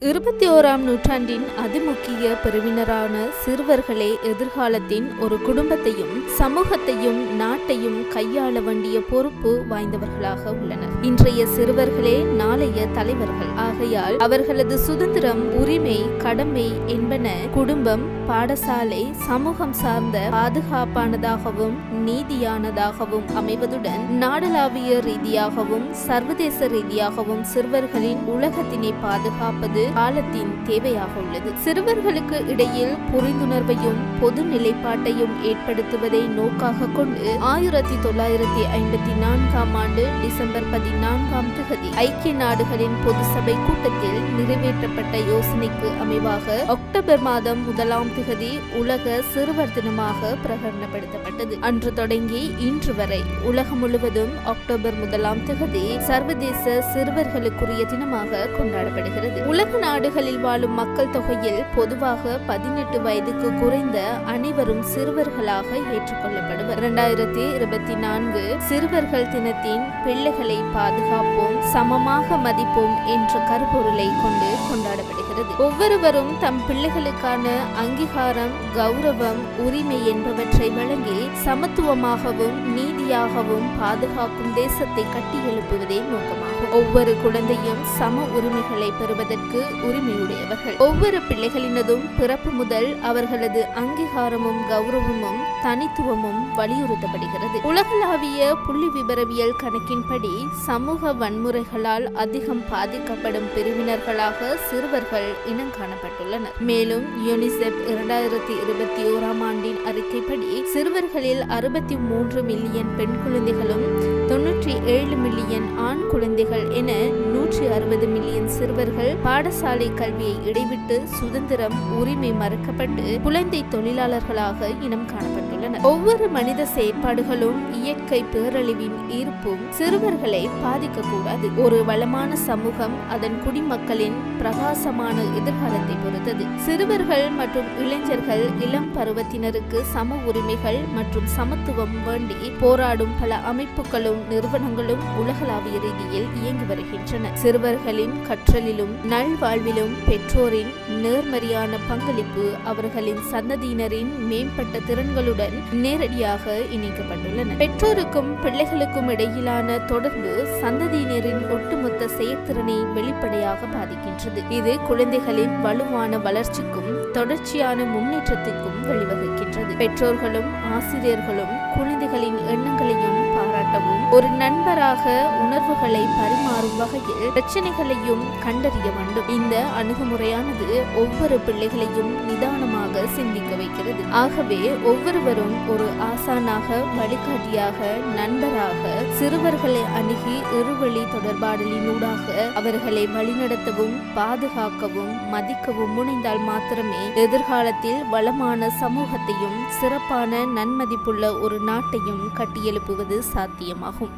21ஆம் நூற்றாண்டின் அதிமுக்கிய பிரிவினரான சிறுவர்களே எதிர்காலத்தின் ஒரு குடும்பத்தையும் சமூகத்தையும் நாட்டையும் கையாள வேண்டிய பொறுப்பு வாய்ந்தவர்களாக உள்ளனர். இன்றைய சிறுவர்களே நாளைய தலைவர்கள். ஆகையால் அவர்களது சுதந்திரம், உரிமை, கடமை என்பன குடும்பம், பாடசாலை, சமூகம் சார்ந்த பாதுகாப்பானதாகவும் நீதியானதாகவும் அமைவதுடன் நாடளாவிய ரீதியாகவும் சர்வதேச ரீதியாகவும் சிறுவர்களின் உலகத்தினை பாதுகாப்பது காலத்தின் தேவையாக உள்ளது. சிறுவர்களுக்கு இடையில் புரிந்துணர்வையும் பொது நிலைப்பாட்டையும் ஏற்படுத்துவதை நோக்காக கொண்டு 1954ஆம் ஆண்டு டிசம்பர் 14ஆம் தேதி ஐக்கிய நாடுகளின் பொது சபை கூட்டத்தில் நிறைவேற்றப்பட்ட யோசனைக்கு அமைவாக அக்டோபர் மாதம் 1ஆம் தேதி உலக சிறுவர் தினமாக பிரகடனப்படுத்தப்பட்டது. அன்று தொடங்கி இன்று வரை உலகம் முழுவதும் அக்டோபர் 1ஆம் தேதி சர்வதேச சிறுவர்களுக்குரிய தினமாக கொண்டாடப்படுகிறது. உலக நாடுகளில் வாழும் மக்கள் தொகையில் பொதுவாக 18 வயதுக்கு குறைந்த அனைவரும் சிறுவர்களாக ஏற்றுக்கொள்ளப்படுவர். 2024 சிறுவர்கள் தினத்தின் பிள்ளைகளை பாதுகாப்போம், சமமாக மதிப்போம் என்ற கருப்பொருளை கொண்டு கொண்டாடப்படுகிறது. ஒவ்வொருவரும் தம் பிள்ளைகளுக்கான அங்கீகாரம், கௌரவம், உரிமை என்பவற்றை வழங்கி சமத்துவமாகவும் நீதியாகவும் பாதுகாக்கும் தேசத்தை கட்டியெழுப்புவதே நோக்கமாகும். ஒவ்வொரு குழந்தையும் சம உரிமைகளை பெறுவதற்கு உரிமையுடையவர்கள். ஒவ்வொரு பிள்ளைகளினதும் பிறப்பு முதல் அவர்களது அங்கீகாரமும் கௌரவமும் தனித்துவமும் வலியுறுத்தப்படுகிறது. உலகளாவிய புள்ளி விபரவியல் கணக்கின்படி சமூக வன்முறைகளால் அதிகம் பாதிக்கப்படும் பிரிவினர்களாக சிறுவர்கள் இனம் காணப்பட்டுள்ளனர். மேலும் யுனிசெப் 2021ஆம் ஆண்டின் அறிக்கைப்படி சிறுவர்களில் 63 மில்லியன் பெண் குழந்தைகளும் 97 மில்லியன் ஆண் குழந்தைகள் என 160 மில்லியன் சிறுவர்கள் பாடசாலை கல்வியை இடைவிட்டு சுதந்திரம், உரிமை மறுக்கப்பட்டு குழந்தை தொழிலாளர்களாக இனம் காணப்பட்டுள்ளனர். ஒவ்வொரு மனித செயற்பாடுகளும் இயற்கை பேரழிவின் ஈர்ப்பும் சிறுவர்களை பாதிக்கக்கூடாது. ஒரு வளமான சமூகம் அதன் குடிமக்களின் பிரகாசமான எதிர்காலத்தை பொறுத்தது. சிறுவர்கள் மற்றும் இளைஞர்கள் இளம் பருவத்தினருக்கு சம உரிமைகள் மற்றும் சமத்துவம் வேண்டி போராடும் பல அமைப்புகளும் நிறுவனங்களும் உலகளாவிய ரீதியில் இயங்கி வருகின்றன. சிறுவர்களின் கற்றலிலும் நல்வாழ்விலும் பெற்றோரின் நேர்மறையான பங்களிப்பு அவர்களின் சந்ததியினரின் மேம்பட்ட திறன்களுடன் நேரடியாக இணைக்கப்பட்டுள்ளன. பெற்றோருக்கும் பிள்ளைகளுக்கும் இடையிலான தொடர்பு சந்ததியினரின் ஒட்டுமொத்த செயற்திறனை வெளிப்படையாக பாதிக்கின்றது. இது குழந்தைகளின் வலுவான வளர்ச்சிக்கும் தொடர்ச்சியான முன்னேற்றத்திற்கும் வழிவகுக்கின்றது. பெற்றோர்களும் ஆசிரியர்களும் குழந்தைகளின் எண்ணங்களையும் பாராட்டவும் ஒரு நண்பராக உணர்வுகளை பரிமாறும் வகையில் பிரச்சனைகளையும் கண்டறிய வேண்டும். இந்த அணுகுமுறையானது ஒவ்வொரு பிள்ளைகளையும் நிதானமாக சிந்திக்க வைக்கிறது. ஆகவே ஒவ்வொருவரும் ஒரு ஆசானாக, வழிகாட்டியாக, நண்பராக சிறுவர்களை அணுகி இருவழி தொடர்பாடலினூடாக அவர்களை வழிநடத்தவும் பாதுகாக்கவும் மதிக்கவும் முனைந்தால் மாத்திரமே எதிர்காலத்தில் வளமான சமூகத்தையும் சிறப்பான நன்மதிப்புள்ள ஒரு நாட்டையும் கட்டியெழுப்புவது சாத்தியமாகும்.